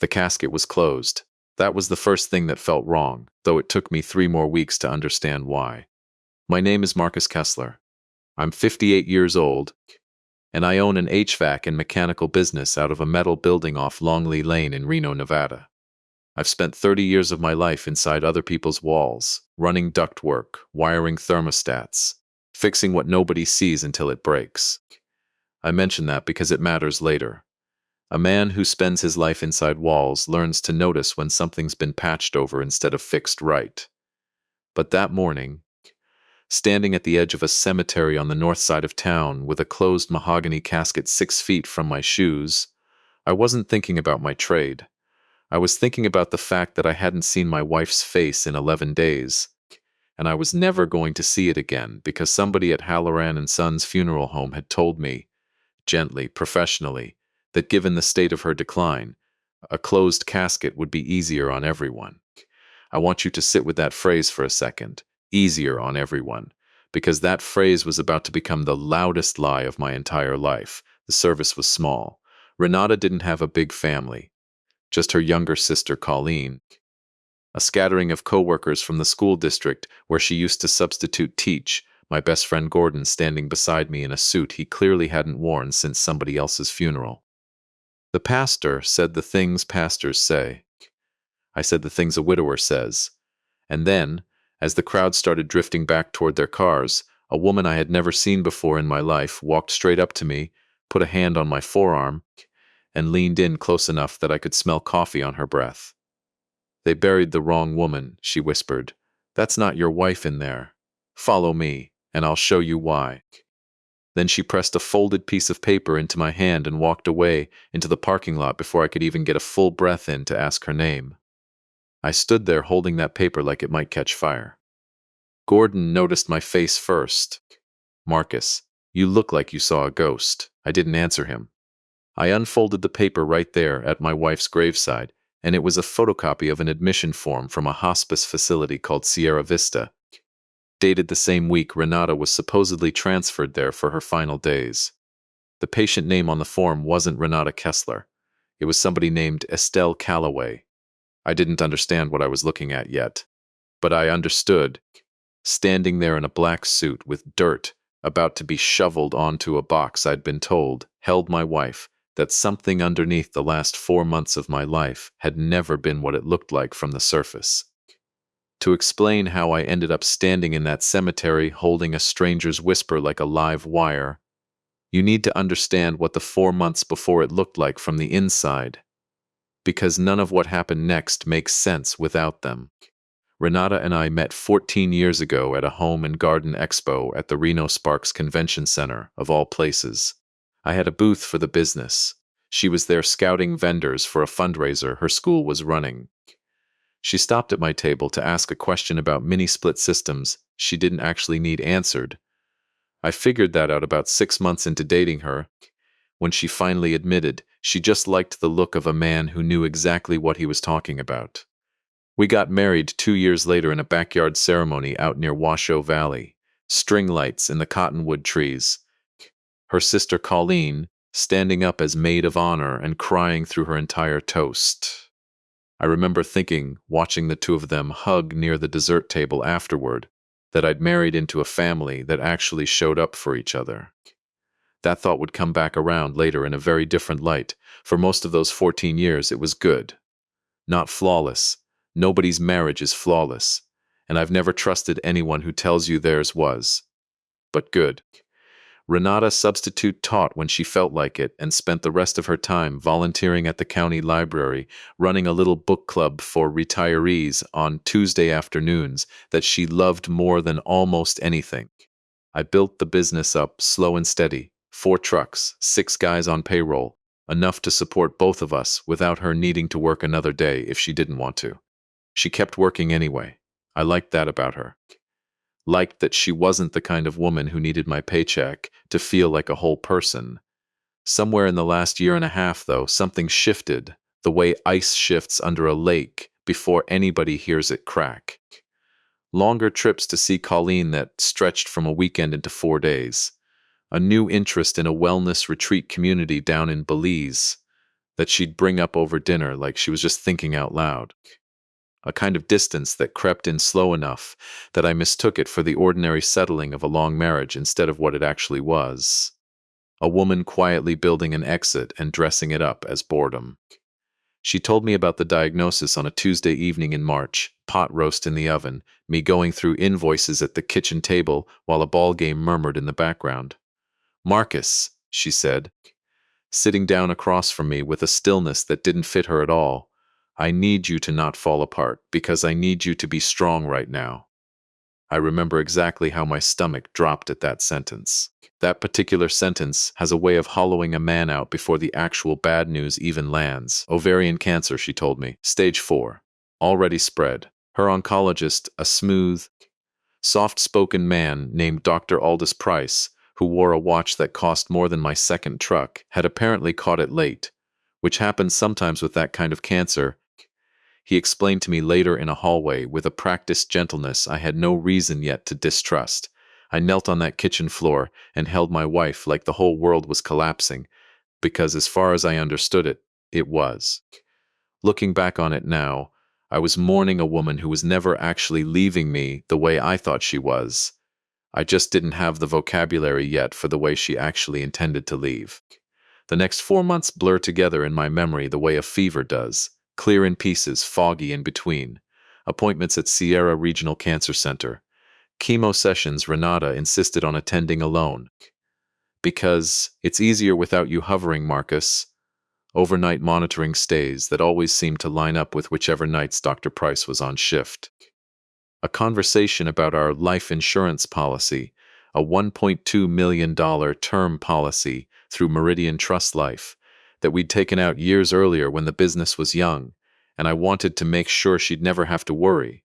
The casket was closed. That was the first thing that felt wrong, though it took me 3 more weeks to understand why. My name is Marcus Kessler. I'm 58 years old, and I own an HVAC and mechanical business out of a metal building off Longley Lane in Reno, Nevada. I've spent 30 years of my life inside other people's walls, running ductwork, wiring thermostats, fixing what nobody sees until it breaks. I mention that because it matters later. A man who spends his life inside walls learns to notice when something's been patched over instead of fixed right. But that morning, standing at the edge of a cemetery on the north side of town with a closed mahogany casket 6 feet from my shoes, I wasn't thinking about my trade. I was thinking about the fact that I hadn't seen my wife's face in 11 days, and I was never going to see it again because somebody at Halloran and Sons Funeral Home had told me, gently, professionally, that given the state of her decline, a closed casket would be easier on everyone. I want you to sit with that phrase for a second, easier on everyone, because that phrase was about to become the loudest lie of my entire life. The service was small. Renata didn't have a big family, just her younger sister Colleen, a scattering of coworkers from the school district where she used to substitute teach, my best friend Gordon standing beside me in a suit he clearly hadn't worn since somebody else's funeral. The pastor said the things pastors say. I said the things a widower says. And then, as the crowd started drifting back toward their cars, a woman I had never seen before in my life walked straight up to me, put a hand on my forearm, and leaned in close enough that I could smell coffee on her breath. "They buried the wrong woman," she whispered. "That's not your wife in there. Follow me, and I'll show you why." Then she pressed a folded piece of paper into my hand and walked away into the parking lot before I could even get a full breath in to ask her name. I stood there holding that paper like it might catch fire. Gordon noticed my face first. "Marcus, you look like you saw a ghost." I didn't answer him. I unfolded the paper right there at my wife's graveside, and it was a photocopy of an admission form from a hospice facility called Sierra Vista. Dated the same week Renata was supposedly transferred there for her final days. The patient name on the form wasn't Renata Kessler. It was somebody named Estelle Calloway. I didn't understand what I was looking at yet, but I understood. Standing there in a black suit with dirt about to be shoveled onto a box, I'd been told, held my wife, that something underneath the last 4 months of my life had never been what it looked like from the surface. To explain how I ended up standing in that cemetery holding a stranger's whisper like a live wire, you need to understand what the 4 months before it looked like from the inside, because none of what happened next makes sense without them. Renata and I met 14 years ago at a home and garden expo at the Reno Sparks Convention Center, of all places. I had a booth for the business. She was there scouting vendors for a fundraiser her school was running. She stopped at my table to ask a question about mini-split systems she didn't actually need answered. I figured that out about 6 months into dating her, when she finally admitted she just liked the look of a man who knew exactly what he was talking about. We got married 2 years later in a backyard ceremony out near Washoe Valley, string lights in the cottonwood trees. Her sister Colleen standing up as maid of honor and crying through her entire toast. I remember thinking, watching the two of them hug near the dessert table afterward, that I'd married into a family that actually showed up for each other. That thought would come back around later in a very different light. For most of those 14 years, it was good. Not flawless. Nobody's marriage is flawless, and I've never trusted anyone who tells you theirs was. But good. Renata substitute taught when she felt like it and spent the rest of her time volunteering at the county library, running a little book club for retirees on Tuesday afternoons that she loved more than almost anything. I built the business up slow and steady, 4 trucks, 6 guys on payroll, enough to support both of us without her needing to work another day if she didn't want to. She kept working anyway. I liked that about her. Liked that she wasn't the kind of woman who needed my paycheck to feel like a whole person. Somewhere in the last year and a half, though, something shifted, the way ice shifts under a lake before anybody hears it crack. Longer trips to see Colleen that stretched from a weekend into 4 days. A new interest in a wellness retreat community down in Belize. that she'd bring up over dinner like she was just thinking out loud. A kind of distance that crept in slow enough that I mistook it for the ordinary settling of a long marriage instead of what it actually was. A woman quietly building an exit and dressing it up as boredom. She told me about the diagnosis on a Tuesday evening in March, pot roast in the oven, me going through invoices at the kitchen table while a ball game murmured in the background. Marcus, she said, sitting down across from me with a stillness that didn't fit her at all, I need you to not fall apart because I need you to be strong right now. I remember exactly how my stomach dropped at that sentence. That particular sentence has a way of hollowing a man out before the actual bad news even lands. Ovarian cancer, she told me. Stage 4. Already spread. Her oncologist, a smooth, soft-spoken man named Dr. Aldous Price, who wore a watch that cost more than my second truck, had apparently caught it late, which happens sometimes with that kind of cancer. He explained to me later in a hallway with a practiced gentleness I had no reason yet to distrust. I knelt on that kitchen floor and held my wife like the whole world was collapsing, because as far as I understood it, it was. Looking back on it now, I was mourning a woman who was never actually leaving me the way I thought she was. I just didn't have the vocabulary yet for the way she actually intended to leave. The next 4 months blur together in my memory the way a fever does, clear in pieces, foggy in between. Appointments at Sierra Regional Cancer Center. Chemo sessions Renata insisted on attending alone. Because it's easier without you hovering, Marcus. Overnight monitoring stays that always seemed to line up with whichever nights Dr. Price was on shift. A conversation about our life insurance policy, a $1.2 million term policy through Meridian Trust Life that we'd taken out years earlier when the business was young, and I wanted to make sure she'd never have to worry.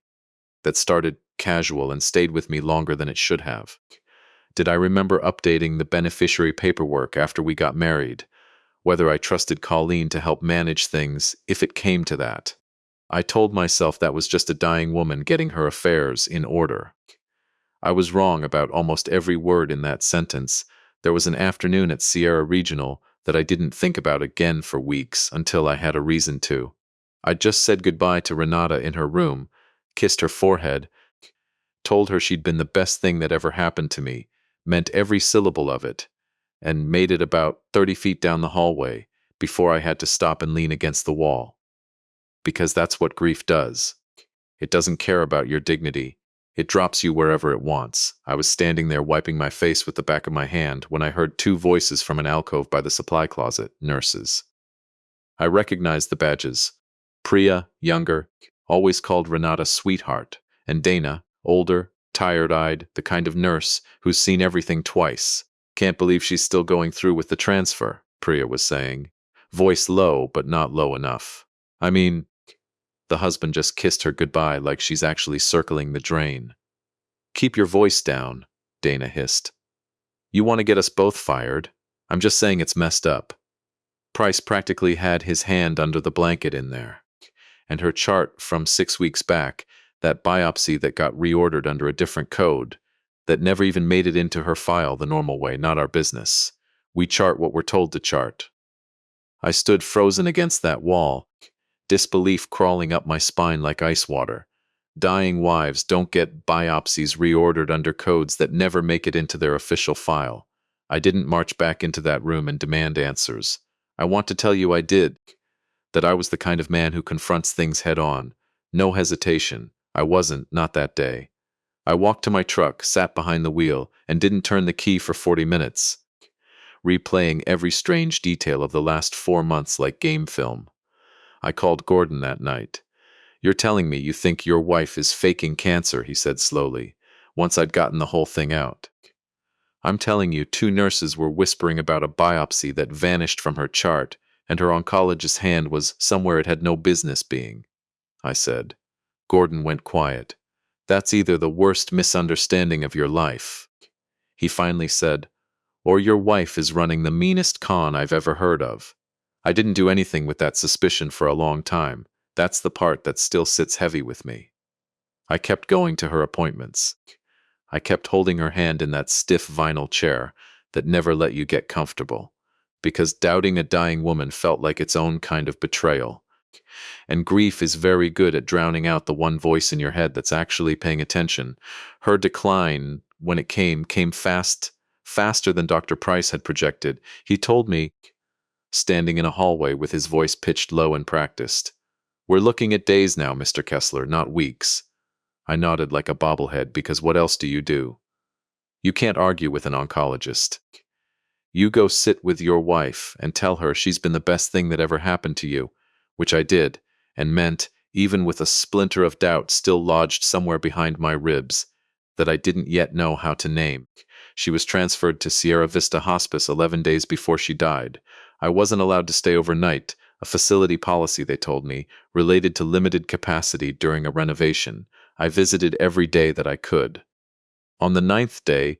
That started casual and stayed with me longer than it should have. Did I remember updating the beneficiary paperwork after we got married? Whether I trusted Colleen to help manage things if it came to that? I told myself that was just a dying woman getting her affairs in order. I was wrong about almost every word in that sentence. There was an afternoon at Sierra Regional that I didn't think about again for weeks until I had a reason to. I just said goodbye to Renata in her room, kissed her forehead, told her she'd been the best thing that ever happened to me, meant every syllable of it, and made it about 30 feet down the hallway before I had to stop and lean against the wall. Because that's what grief does. It doesn't care about your dignity. It drops you wherever it wants. I was standing there wiping my face with the back of my hand when I heard 2 voices from an alcove by the supply closet, nurses. I recognized the badges. Priya, younger, always called Renata sweetheart, and Dana, older, tired-eyed, the kind of nurse who's seen everything twice. Can't believe she's still going through with the transfer, Priya was saying. Voice low, but not low enough. I mean, the husband just kissed her goodbye like she's actually circling the drain. Keep your voice down, Dana hissed. You want to get us both fired? I'm just saying it's messed up. Price practically had his hand under the blanket in there. And her chart from 6 weeks back, that biopsy that got reordered under a different code, that never even made it into her file the normal way, not our business. We chart what we're told to chart. I stood frozen against that wall, disbelief crawling up my spine like ice water. Dying wives don't get biopsies reordered under codes that never make it into their official file. I didn't march back into that room and demand answers. I want to tell you I did. That I was the kind of man who confronts things head on. No hesitation. I wasn't, not that day. I walked to my truck, sat behind the wheel, and didn't turn the key for 40 minutes, replaying every strange detail of the last 4 months like game film. I called Gordon that night. You're telling me you think your wife is faking cancer, he said slowly, once I'd gotten the whole thing out. I'm telling you 2 nurses were whispering about a biopsy that vanished from her chart, and her oncologist's hand was somewhere it had no business being, I said. Gordon went quiet. That's either the worst misunderstanding of your life, he finally said, or your wife is running the meanest con I've ever heard of. I didn't do anything with that suspicion for a long time. That's the part that still sits heavy with me. I kept going to her appointments. I kept holding her hand in that stiff vinyl chair that never let you get comfortable. because doubting a dying woman felt like its own kind of betrayal. And grief is very good at drowning out the one voice in your head that's actually paying attention. Her decline, when it came faster than Dr. Price had projected. He told me, standing in a hallway with his voice pitched low and practiced, "We're looking at days now, Mr. Kessler, not weeks." I nodded like a bobblehead because what else do you do? You can't argue with an oncologist. You go sit with your wife and tell her she's been the best thing that ever happened to you, which I did, and meant, even with a splinter of doubt still lodged somewhere behind my ribs, that I didn't yet know how to name. She was transferred to Sierra Vista Hospice 11 days before she died. I wasn't allowed to stay overnight, a facility policy, they told me, related to limited capacity during a renovation. I visited every day that I could. On the 9th day,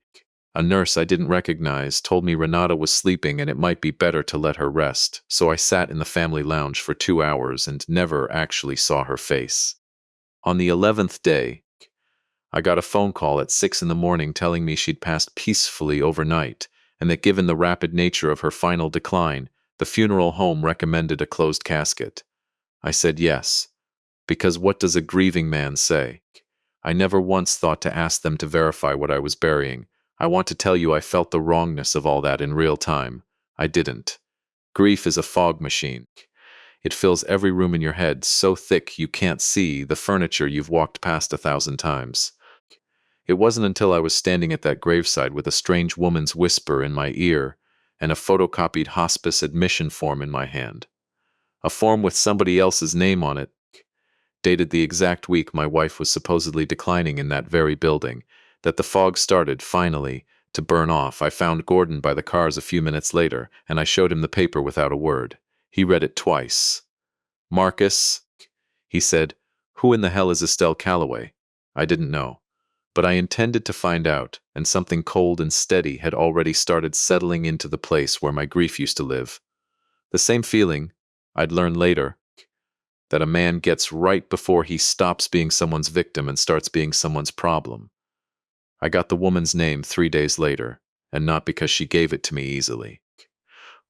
a nurse I didn't recognize told me Renata was sleeping and it might be better to let her rest, so I sat in the family lounge for 2 hours and never actually saw her face. On the 11th day, I got a phone call at 6 in the morning telling me she'd passed peacefully overnight, and that given the rapid nature of her final decline, the funeral home recommended a closed casket. I said yes, because what does a grieving man say? I never once thought to ask them to verify what I was burying. I want to tell you I felt the wrongness of all that in real time. I didn't. Grief is a fog machine. It fills every room in your head so thick you can't see the furniture you've walked past 1,000 times. It wasn't until I was standing at that graveside with a strange woman's whisper in my ear and a photocopied hospice admission form in my hand. A form with somebody else's name on it, dated the exact week my wife was supposedly declining in that very building, that the fog started, finally, to burn off. I found Gordon by the cars a few minutes later, and I showed him the paper without a word. He read it twice. "Marcus," he said, "who in the hell is Estelle Calloway?" I didn't know, but I intended to find out, and something cold and steady had already started settling into the place where my grief used to live. The same feeling, I'd learn later, that a man gets right before he stops being someone's victim and starts being someone's problem. I got the woman's name 3 days later, and not because she gave it to me easily.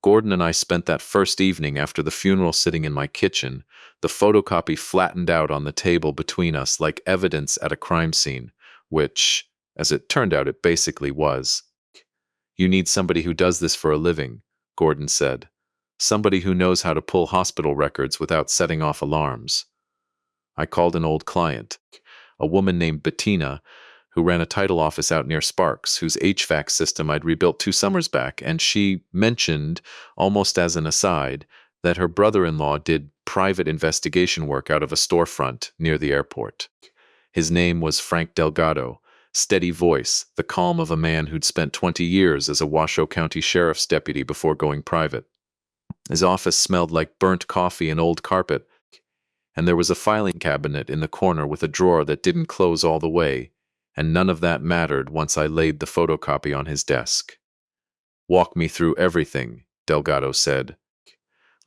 Gordon and I spent that first evening after the funeral sitting in my kitchen, the photocopy flattened out on the table between us like evidence at a crime scene, which, as it turned out, it basically was. "You need somebody who does this for a living," Gordon said. "Somebody who knows how to pull hospital records without setting off alarms." I called an old client, a woman named Bettina, who ran a title office out near Sparks, whose HVAC system I'd rebuilt 2 summers back, and she mentioned, almost as an aside, that her brother-in-law did private investigation work out of a storefront near the airport. His name was Frank Delgado, steady voice, the calm of a man who'd spent 20 years as a Washoe County Sheriff's deputy before going private. His office smelled like burnt coffee and old carpet, and there was a filing cabinet in the corner with a drawer that didn't close all the way, and none of that mattered once I laid the photocopy on his desk. "Walk me through everything," Delgado said,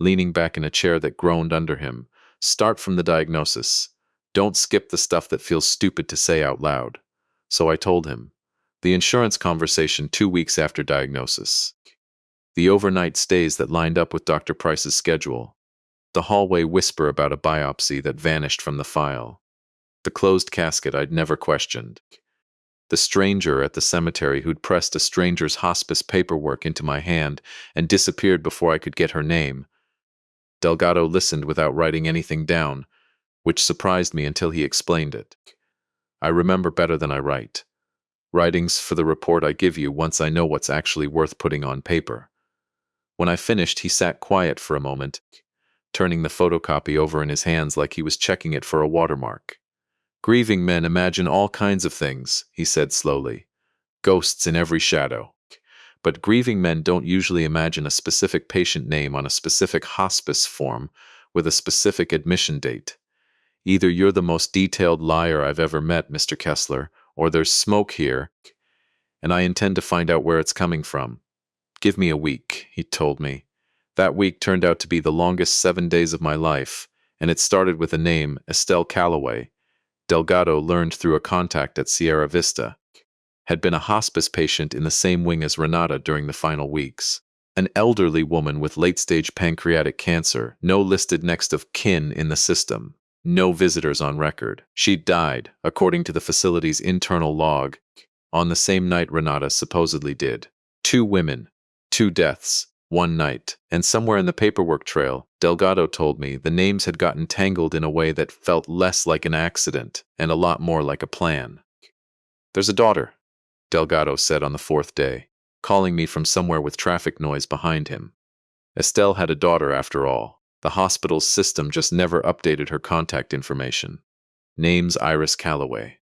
leaning back in a chair that groaned under him. "Start from the diagnosis. Don't skip the stuff that feels stupid to say out loud." So I told him. The insurance conversation 2 weeks after diagnosis. The overnight stays that lined up with Dr. Price's schedule. The hallway whisper about a biopsy that vanished from the file. The closed casket I'd never questioned. The stranger at the cemetery who'd pressed a stranger's hospice paperwork into my hand and disappeared before I could get her name. Delgado listened without writing anything down, which surprised me until he explained it. I remember better than I write. Writing's for the report I give you once I know what's actually worth putting on paper. When I finished, he sat quiet for a moment, turning the photocopy over in his hands like he was checking it for a watermark. "Grieving men imagine all kinds of things," he said slowly. "Ghosts in every shadow. But grieving men don't usually imagine a specific patient name on a specific hospice form with a specific admission date. Either you're the most detailed liar I've ever met, Mr. Kessler, or there's smoke here, and I intend to find out where it's coming from. Give me a week," he told me. That week turned out to be the longest 7 days of my life, and it started with the name Estelle Calloway. Delgado learned through a contact at Sierra Vista, had been a hospice patient in the same wing as Renata during the final weeks. An elderly woman with late-stage pancreatic cancer, no listed next of kin in the system. No visitors on record. She died, according to the facility's internal log, on the same night Renata supposedly did. 2 women, 2 deaths, 1 night. And somewhere in the paperwork trail, Delgado told me the names had gotten tangled in a way that felt less like an accident and a lot more like a plan. "There's a daughter," Delgado said on the 4th day, calling me from somewhere with traffic noise behind him. Estelle had a daughter after all. The hospital's system just never updated her contact information. Name's Iris Calloway.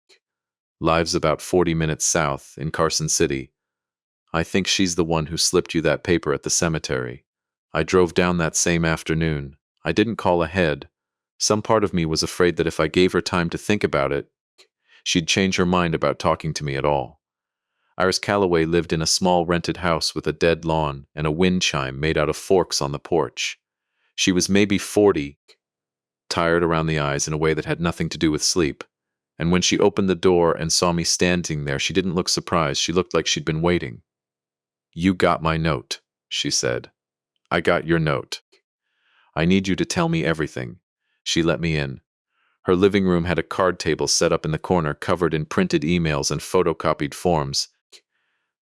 Lives about 40 minutes south, in Carson City. I think she's the one who slipped you that paper at the cemetery. I drove down that same afternoon. I didn't call ahead. Some part of me was afraid that if I gave her time to think about it, she'd change her mind about talking to me at all. Iris Calloway lived in a small rented house with a dead lawn and a wind chime made out of forks on the porch. She was maybe 40, tired around the eyes in a way that had nothing to do with sleep. And when she opened the door and saw me standing there, she didn't look surprised. She looked like she'd been waiting. "You got my note," she said. "I got your note. I need you to tell me everything." She let me in. Her living room had a card table set up in the corner covered in printed emails and photocopied forms.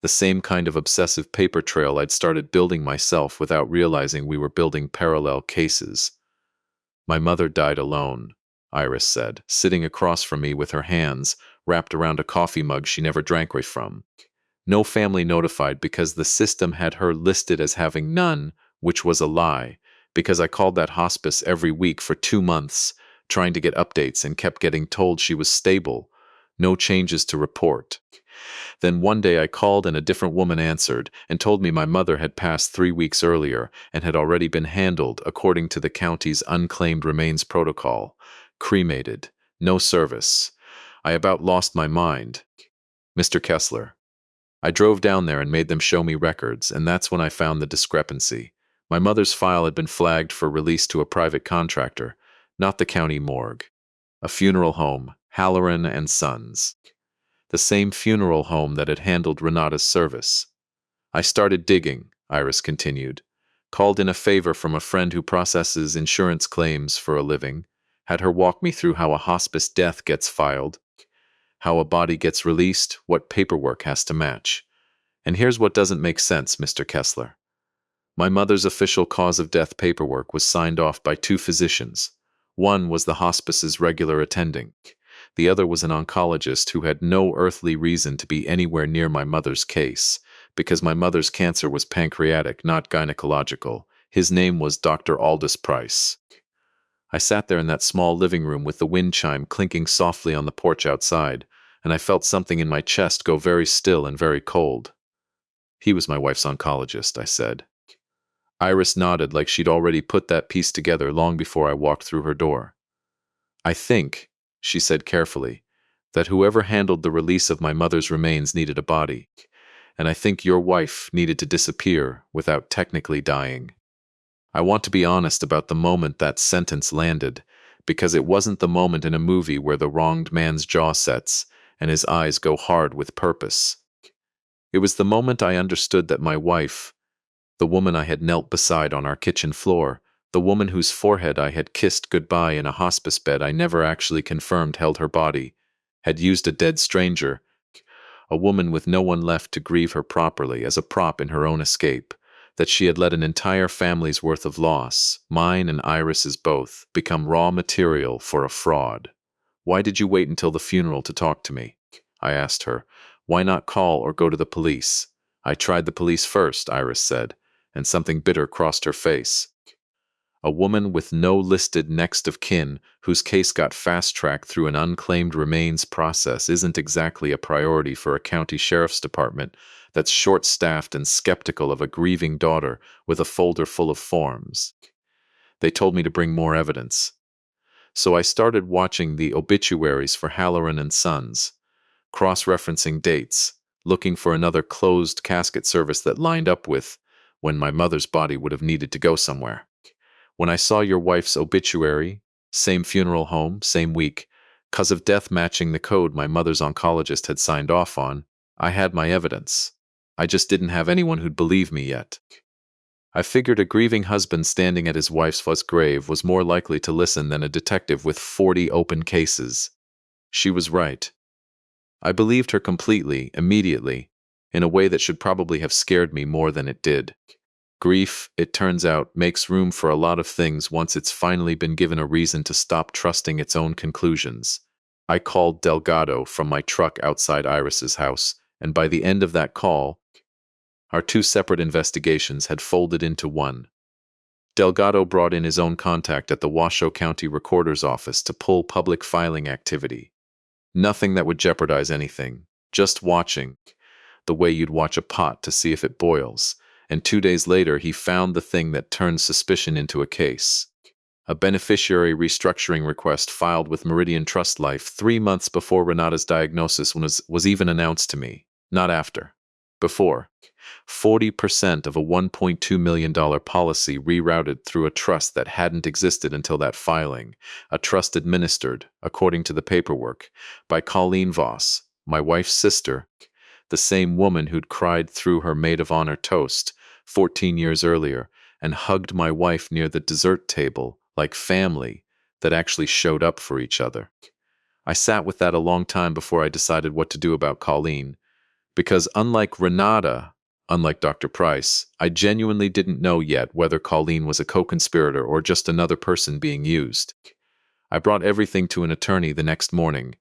The same kind of obsessive paper trail I'd started building myself without realizing we were building parallel cases. "My mother died alone," Iris said, sitting across from me with her hands wrapped around a coffee mug she never drank away from. "No family notified because the system had her listed as having none, which was a lie, because I called that hospice every week for 2 months, trying to get updates and kept getting told she was stable, no changes to report. Then one day I called and a different woman answered and told me my mother had passed 3 weeks earlier and had already been handled according to the county's unclaimed remains protocol. Cremated. No service. I about lost my mind. Mr. Kessler. I drove down there and made them show me records, and that's when I found the discrepancy. My mother's file had been flagged for release to a private contractor, not the county morgue. A funeral home, Halloran and Sons. The same funeral home that had handled Renata's service. I started digging, Iris continued. Called in a favor from a friend who processes insurance claims for a living. Had her walk me through how a hospice death gets filed, how a body gets released, what paperwork has to match. And here's what doesn't make sense, Mr. Kessler. My mother's official cause of death paperwork was signed off by 2 physicians. One was the hospice's regular attending. The other was an oncologist who had no earthly reason to be anywhere near my mother's case, because my mother's cancer was pancreatic, not gynecological. His name was Dr. Aldous Price. I sat there in that small living room with the wind chime clinking softly on the porch outside, and I felt something in my chest go very still and very cold. "He was my wife's oncologist," I said. Iris nodded like she'd already put that piece together long before I walked through her door. "I think," she said carefully, "that whoever handled the release of my mother's remains needed a body, and I think your wife needed to disappear without technically dying." I want to be honest about the moment that sentence landed, because it wasn't the moment in a movie where the wronged man's jaw sets and his eyes go hard with purpose. It was the moment I understood that my wife, the woman I had knelt beside on our kitchen floor, the woman whose forehead I had kissed goodbye in a hospice bed I never actually confirmed held her body, had used a dead stranger, a woman with no one left to grieve her properly as a prop in her own escape, that she had let an entire family's worth of loss, mine and Iris's both, become raw material for a fraud. "Why did you wait until the funeral to talk to me?" I asked her. "Why not call or go to the police?" "I tried the police first," Iris said, and something bitter crossed her face. A woman with no listed next of kin, whose case got fast-tracked through an unclaimed remains process, isn't exactly a priority for a county sheriff's department that's short-staffed and skeptical of a grieving daughter with a folder full of forms. They told me to bring more evidence. So I started watching the obituaries for Halloran and Sons, cross-referencing dates, looking for another closed casket service that lined up with when my mother's body would have needed to go somewhere. When I saw your wife's obituary, same funeral home, same week, cause of death matching the code my mother's oncologist had signed off on, I had my evidence. I just didn't have anyone who'd believe me yet. I figured a grieving husband standing at his wife's first grave was more likely to listen than a detective with 40 open cases. She was right. I believed her completely, immediately, in a way that should probably have scared me more than it did. Grief, it turns out, makes room for a lot of things once it's finally been given a reason to stop trusting its own conclusions. I called Delgado from my truck outside Iris's house, and by the end of that call, our two separate investigations had folded into one. Delgado brought in his own contact at the Washoe County Recorder's Office to pull public filing activity. Nothing that would jeopardize anything, just watching, the way you'd watch a pot to see if it boils. And 2 days later, he found the thing that turned suspicion into a case. A beneficiary restructuring request filed with Meridian Trust Life 3 months before Renata's diagnosis was even announced to me. Not after. Before. 40% of a $1.2 million policy rerouted through a trust that hadn't existed until that filing, a trust administered, according to the paperwork, by Colleen Voss, my wife's sister, the same woman who'd cried through her maid of honor toast 14 years earlier and hugged my wife near the dessert table like family that actually showed up for each other. I sat with that a long time before I decided what to do about Colleen, because unlike Renata, unlike Dr. Price, I genuinely didn't know yet whether Colleen was a co-conspirator or just another person being used. I brought everything to an attorney the next morning,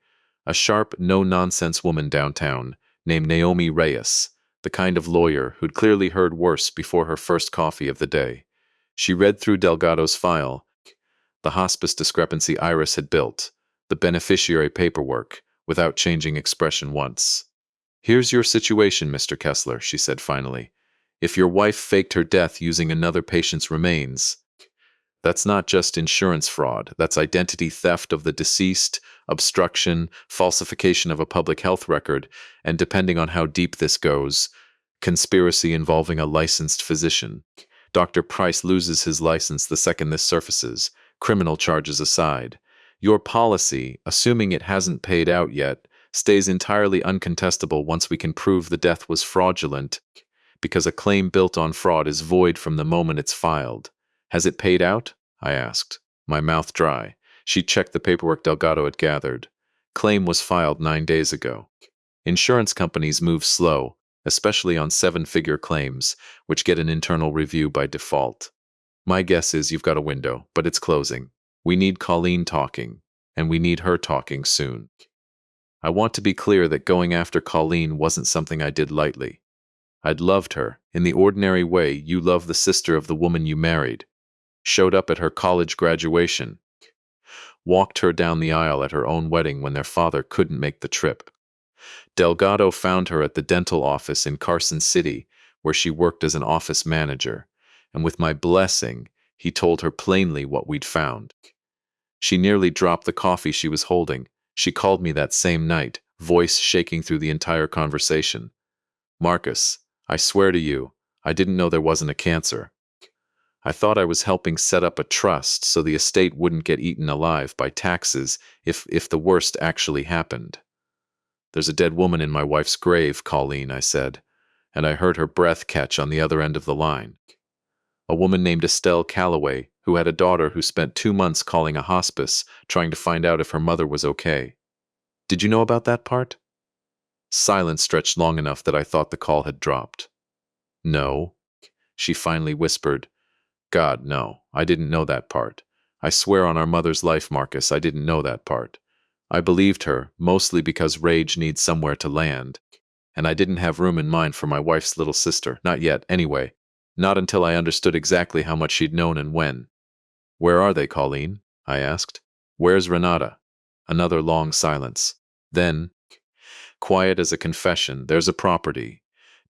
a sharp, no-nonsense woman downtown named Naomi Reyes, the kind of lawyer who'd clearly heard worse before her first coffee of the day. She read through Delgado's file, the hospice discrepancy Iris had built, the beneficiary paperwork, without changing expression once. "Here's your situation, Mr. Kessler," she said finally. "If your wife faked her death using another patient's remains, that's not just insurance fraud, that's identity theft of the deceased, obstruction, falsification of a public health record, and depending on how deep this goes, conspiracy involving a licensed physician. Dr. Price loses his license the second this surfaces, criminal charges aside. Your policy, assuming it hasn't paid out yet, stays entirely uncontestable once we can prove the death was fraudulent, because a claim built on fraud is void from the moment it's filed. Has it paid out?" I asked, my mouth dry. She checked the paperwork Delgado had gathered. Claim was filed 9 days ago. Insurance companies move slow, especially on 7-figure claims, which get an internal review by default. My guess is you've got a window, but it's closing. We need Colleen talking, and we need her talking soon. I want to be clear that going after Colleen wasn't something I did lightly. I'd loved her, in the ordinary way you love the sister of the woman you married. Showed up at her college graduation. Walked her down the aisle at her own wedding when their father couldn't make the trip. Delgado found her at the dental office in Carson City, where she worked as an office manager, and with my blessing, he told her plainly what we'd found. She nearly dropped the coffee she was holding. She called me that same night, voice shaking through the entire conversation. "Marcus, I swear to you, I didn't know there wasn't a cancer. I thought I was helping set up a trust so the estate wouldn't get eaten alive by taxes if the worst actually happened." "There's a dead woman in my wife's grave, Colleen," I said, and I heard her breath catch on the other end of the line. A woman named Estelle Calloway, who had a daughter who spent 2 months calling a hospice, trying to find out if her mother was okay. Did you know about that part? Silence stretched long enough that I thought the call had dropped. "No," she finally whispered. "God, no, I didn't know that part. I swear on our mother's life, Marcus, I didn't know that part. I believed her, mostly because rage needs somewhere to land, and I didn't have room in mind for my wife's little sister, not yet, anyway, not until I understood exactly how much she'd known and when." "Where are they, Colleen?" I asked. "Where's Renata?" Another long silence. Then, quiet as a confession, "There's a property,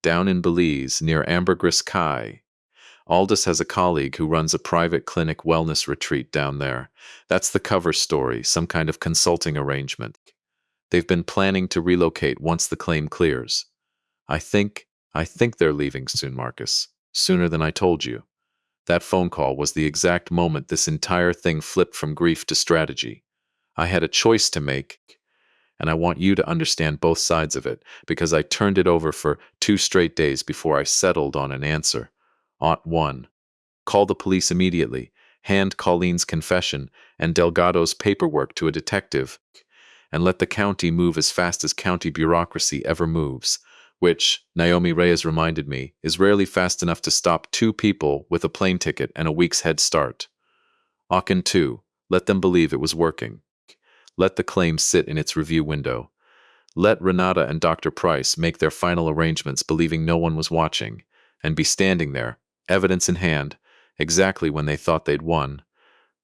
down in Belize, near Ambergris Caye. Aldous has a colleague who runs a private clinic wellness retreat down there. That's the cover story, some kind of consulting arrangement. They've been planning to relocate once the claim clears. I think they're leaving soon, Marcus. Sooner than I told you." That phone call was the exact moment this entire thing flipped from grief to strategy. I had a choice to make, and I want you to understand both sides of it, because I turned it over for 2 straight days before I settled on an answer. Ought 1. Call the police immediately. Hand Colleen's confession and Delgado's paperwork to a detective, and let the county move as fast as county bureaucracy ever moves, which, Naomi Reyes reminded me, is rarely fast enough to stop two people with a plane ticket and a week's head start. Aachen 2, let them believe it was working. Let the claim sit in its review window. Let Renata and Dr. Price make their final arrangements believing no one was watching, and be standing there, evidence in hand, exactly when they thought they'd won.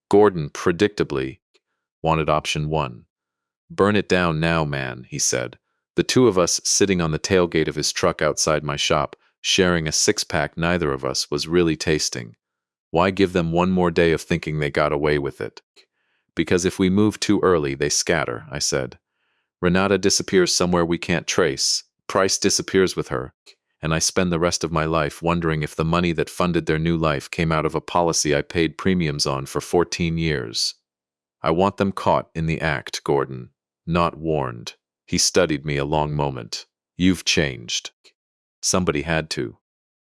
Gordon, predictably, wanted option 1. "Burn it down now, man," he said. The two of us sitting on the tailgate of his truck outside my shop, sharing a six-pack neither of us was really tasting. Why give them one more day of thinking they got away with it? "Because if we move too early, they scatter," I said. "Renata disappears somewhere we can't trace. Price disappears with her, and I spend the rest of my life wondering if the money that funded their new life came out of a policy I paid premiums on for 14 years. I want them caught in the act, Gordon, not warned." He studied me a long moment. "You've changed." Somebody had to.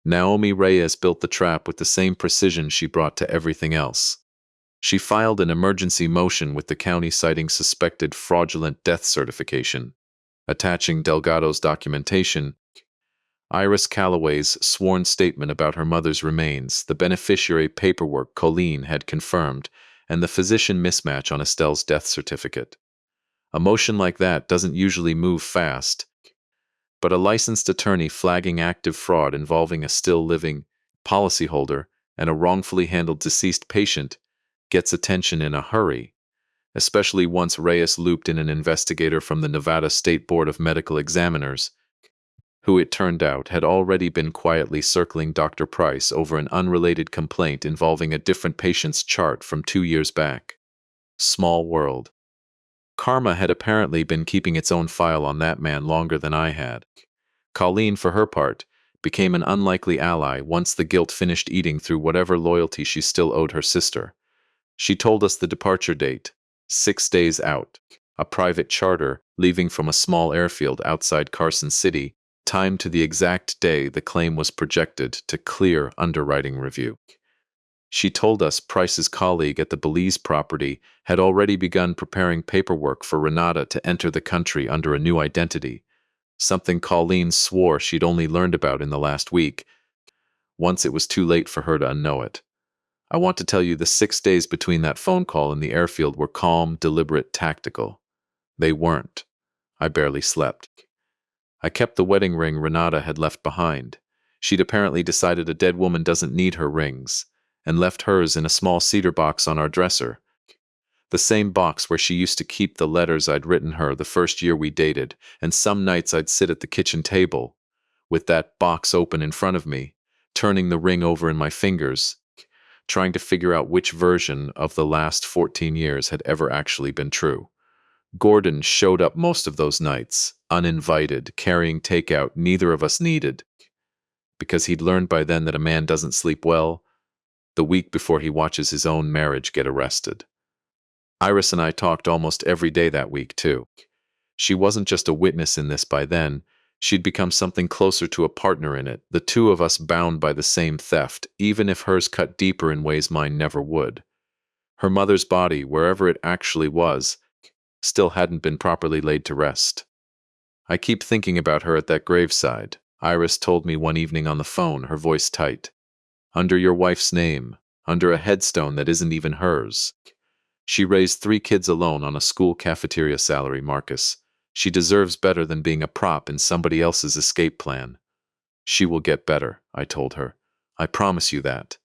Naomi Reyes built the trap with the same precision she brought to everything else. She filed an emergency motion with the county citing suspected fraudulent death certification, attaching Delgado's documentation, Iris Calloway's sworn statement about her mother's remains, the beneficiary paperwork Colleen had confirmed, and the physician mismatch on Estelle's death certificate. A motion like that doesn't usually move fast, but a licensed attorney flagging active fraud involving a still-living policyholder and a wrongfully handled deceased patient gets attention in a hurry, especially once Reyes looped in an investigator from the Nevada State Board of Medical Examiners, who it turned out had already been quietly circling Dr. Price over an unrelated complaint involving a different patient's chart from 2 years back. Small world. Karma had apparently been keeping its own file on that man longer than I had. Colleen, for her part, became an unlikely ally once the guilt finished eating through whatever loyalty she still owed her sister. She told us the departure date, 6 days out, a private charter leaving from a small airfield outside Carson City, timed to the exact day the claim was projected to clear underwriting review. She told us Price's colleague at the Belize property had already begun preparing paperwork for Renata to enter the country under a new identity, something Colleen swore she'd only learned about in the last week, once it was too late for her to unknow it. I want to tell you the 6 days between that phone call and the airfield were calm, deliberate, tactical. They weren't. I barely slept. I kept the wedding ring Renata had left behind. She'd apparently decided a dead woman doesn't need her rings, and left hers in a small cedar box on our dresser. The same box where she used to keep the letters I'd written her the first year we dated, and some nights I'd sit at the kitchen table, with that box open in front of me, turning the ring over in my fingers, trying to figure out which version of the last 14 years had ever actually been true. Gordon showed up most of those nights, uninvited, carrying takeout neither of us needed, because he'd learned by then that a man doesn't sleep well the week before he watches his own marriage get arrested. Iris and I talked almost every day that week, too. She wasn't just a witness in this by then. She'd become something closer to a partner in it, the two of us bound by the same theft, even if hers cut deeper in ways mine never would. Her mother's body, wherever it actually was, still hadn't been properly laid to rest. "I keep thinking about her at that graveside," Iris told me one evening on the phone, her voice tight. "Under your wife's name, under a headstone that isn't even hers. She raised 3 kids alone on a school cafeteria salary, Marcus. She deserves better than being a prop in somebody else's escape plan." "She will get better," I told her. "I promise you that."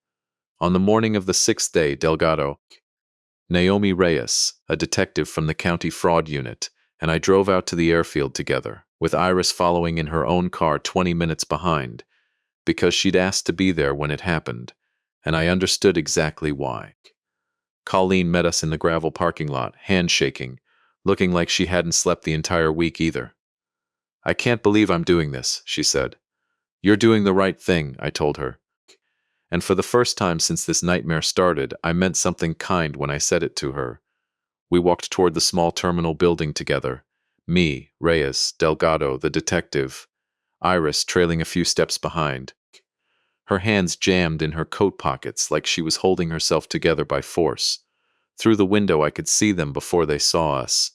On the morning of the 6th day, Delgado, Naomi Reyes, a detective from the county fraud unit, and I drove out to the airfield together, with Iris following in her own car 20 minutes behind, because she'd asked to be there when it happened, and I understood exactly why. Colleen met us in the gravel parking lot, handshaking, looking like she hadn't slept the entire week either. "I can't believe I'm doing this," she said. "You're doing the right thing," I told her. And for the first time since this nightmare started, I meant something kind when I said it to her. We walked toward the small terminal building together. Me, Reyes, Delgado, the detective, Iris trailing a few steps behind. her hands jammed in her coat pockets like she was holding herself together by force. Through the window I could see them before they saw us.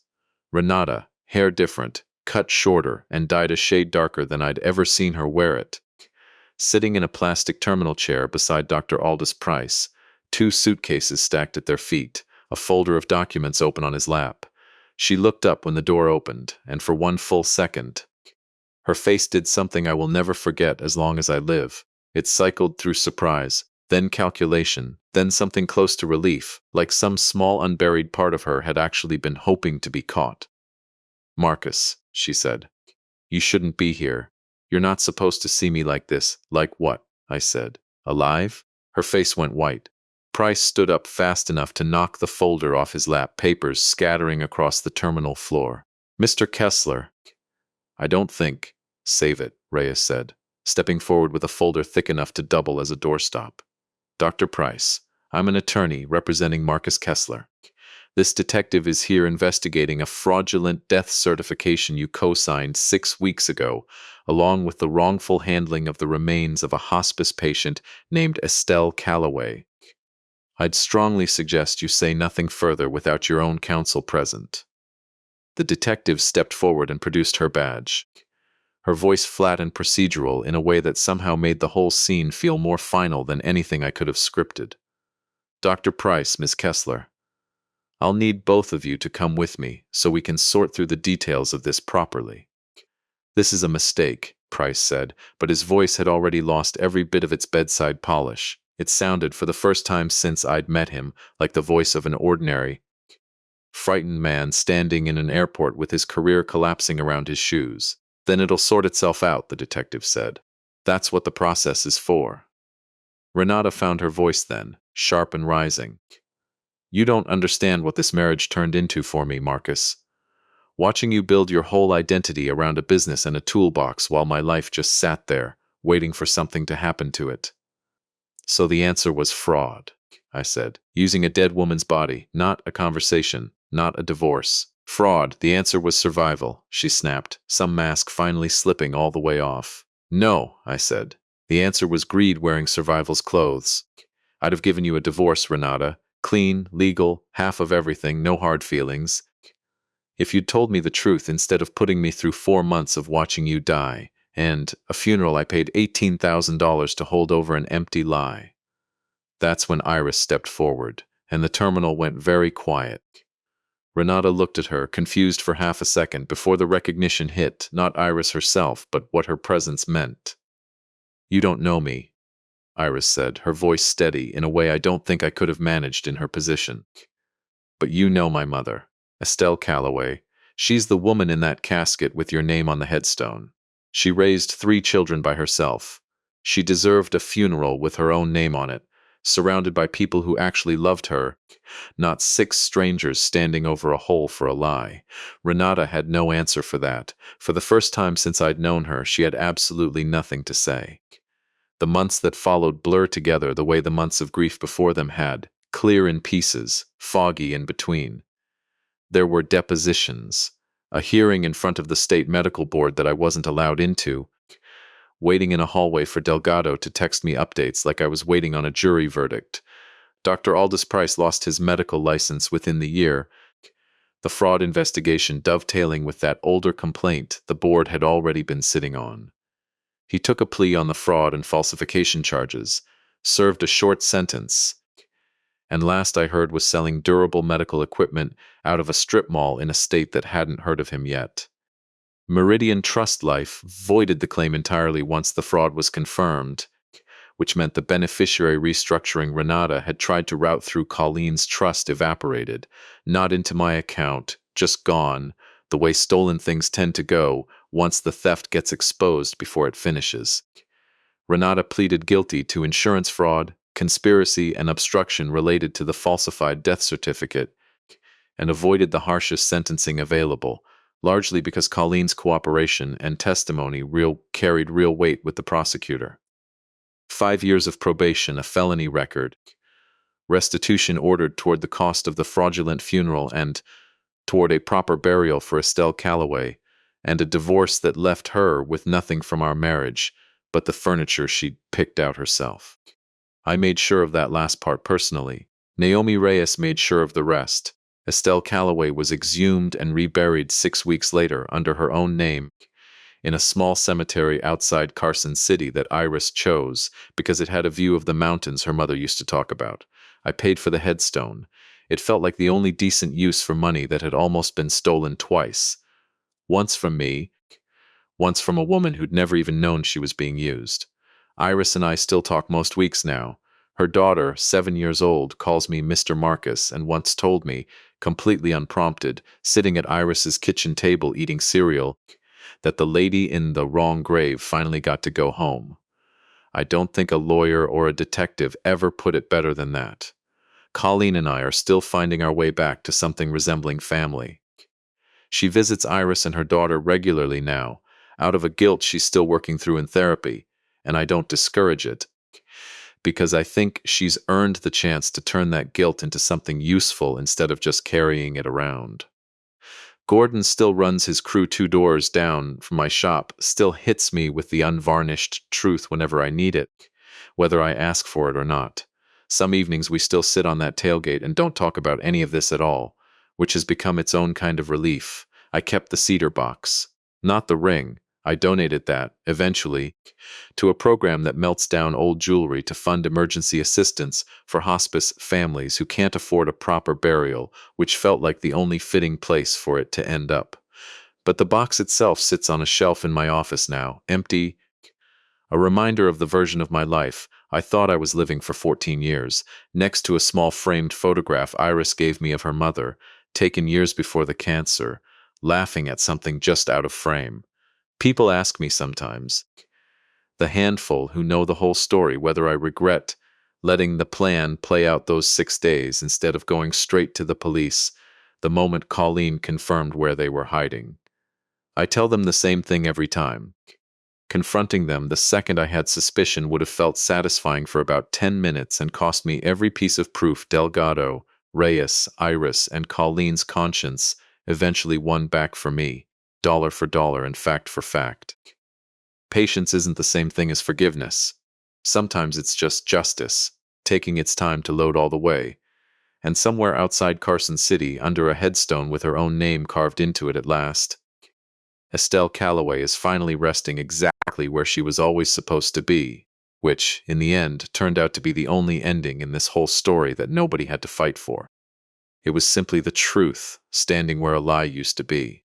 Renata, hair different, cut shorter, and dyed a shade darker than I'd ever seen her wear it. Sitting in a plastic terminal chair beside Dr. Aldous Price, two suitcases stacked at their feet, a folder of documents open on his lap. She looked up when the door opened, and for one full second, her face did something I will never forget as long as I live. It cycled through surprise, then calculation, then something close to relief, like some small unburied part of her had actually been hoping to be caught. "Marcus," she said, "you shouldn't be here. You're not supposed to see me like this." "Like what?" I said. "Alive?" Her face went white. Price stood up fast enough to knock the folder off his lap, papers scattering across the terminal floor. "Mr. Kessler." "I don't think." "Save it," Reyes said, stepping forward with a folder thick enough to double as a doorstop. "Dr. Price, I'm an attorney representing Marcus Kessler. This detective is here investigating a fraudulent death certification you co-signed 6 weeks ago, along with the wrongful handling of the remains of a hospice patient named Estelle Calloway. I'd strongly suggest you say nothing further without your own counsel present." The detective stepped forward and produced her badge. Her voice flat and procedural in a way that somehow made the whole scene feel more final than anything I could have scripted. "Dr. Price, Miss Kessler, I'll need both of you to come with me so we can sort through the details of this properly." "This is a mistake," Price said, but his voice had already lost every bit of its bedside polish. It sounded, for the first time since I'd met him, like the voice of an ordinary, frightened man standing in an airport with his career collapsing around his shoes. "Then it'll sort itself out," the detective said. "That's what the process is for." Renata found her voice then, sharp and rising. "You don't understand what this marriage turned into for me, Marcus. Watching you build your whole identity around a business and a toolbox while my life just sat there, waiting for something to happen to it." "So the answer was fraud," I said, "using a dead woman's body, not a conversation, not a divorce. Fraud, the answer was survival," she snapped, some mask finally slipping all the way off. "No," I said, "the answer was greed wearing survival's clothes. I'd have given you a divorce, Renata. Clean, legal, half of everything, no hard feelings. If you'd told me the truth instead of putting me through 4 months of watching you die, and a funeral I paid $18,000 to hold over an empty lie." That's when Iris stepped forward, and the terminal went very quiet. Renata looked at her, confused for half a second before the recognition hit, not Iris herself, but what her presence meant. "You don't know me," Iris said, her voice steady in a way I don't think I could have managed in her position. "But you know my mother, Estelle Calloway. She's the woman in that casket with your name on the headstone. She raised 3 children by herself. She deserved a funeral with her own name on it, surrounded by people who actually loved her, not 6 strangers standing over a hole for a lie." Renata had no answer for that. For the first time since I'd known her, she had absolutely nothing to say. The months that followed blur together the way the months of grief before them had, clear in pieces, foggy in between. There were depositions, a hearing in front of the state medical board that I wasn't allowed into, waiting in a hallway for Delgado to text me updates like I was waiting on a jury verdict. Dr. Aldous Price lost his medical license within the year, the fraud investigation dovetailing with that older complaint the board had already been sitting on. He took a plea on the fraud and falsification charges, served a short sentence, and last I heard was selling durable medical equipment out of a strip mall in a state that hadn't heard of him yet. Meridian Trust Life voided the claim entirely once the fraud was confirmed, which meant the beneficiary restructuring Renata had tried to route through Colleen's trust evaporated, not into my account, just gone, the way stolen things tend to go once the theft gets exposed before it finishes. Renata pleaded guilty to insurance fraud, conspiracy, and obstruction related to the falsified death certificate, and avoided the harshest sentencing available, largely because Colleen's cooperation and testimony carried real weight with the prosecutor. 5 years of probation, a felony record, restitution ordered toward the cost of the fraudulent funeral and toward a proper burial for Estelle Calloway, and a divorce that left her with nothing from our marriage, but the furniture she'd picked out herself. I made sure of that last part personally. Naomi Reyes made sure of the rest. Estelle Calloway was exhumed and reburied 6 weeks later under her own name in a small cemetery outside Carson City that Iris chose because it had a view of the mountains her mother used to talk about. I paid for the headstone. It felt like the only decent use for money that had almost been stolen twice. Once from me, once from a woman who'd never even known she was being used. Iris and I still talk most weeks now. Her daughter, 7 years old, calls me Mr. Marcus and once told me, completely unprompted, sitting at Iris's kitchen table eating cereal, that the lady in the wrong grave finally got to go home. I don't think a lawyer or a detective ever put it better than that. Colleen and I are still finding our way back to something resembling family. She visits Iris and her daughter regularly now, out of a guilt she's still working through in therapy, and I don't discourage it, because I think she's earned the chance to turn that guilt into something useful instead of just carrying it around. Gordon still runs his crew 2 doors down from my shop, still hits me with the unvarnished truth whenever I need it, whether I ask for it or not. Some evenings we still sit on that tailgate and don't talk about any of this at all, which has become its own kind of relief. I kept the cedar box, not the ring. I donated that, eventually, to a program that melts down old jewelry to fund emergency assistance for hospice families who can't afford a proper burial, which felt like the only fitting place for it to end up. But the box itself sits on a shelf in my office now, empty, a reminder of the version of my life I thought I was living for 14 years, next to a small framed photograph Iris gave me of her mother, taken years before the cancer, laughing at something just out of frame. People ask me sometimes, the handful who know the whole story, whether I regret letting the plan play out those 6 days instead of going straight to the police the moment Colleen confirmed where they were hiding. I tell them the same thing every time. Confronting them the second I had suspicion would have felt satisfying for about 10 minutes and cost me every piece of proof Delgado, Reyes, Iris, and Colleen's conscience eventually won back for me, dollar for dollar and fact for fact. Patience isn't the same thing as forgiveness. Sometimes it's just justice, taking its time to load all the way. And somewhere outside Carson City, under a headstone with her own name carved into it at last, Estelle Calloway is finally resting exactly where she was always supposed to be, which, in the end, turned out to be the only ending in this whole story that nobody had to fight for. It was simply the truth standing where a lie used to be.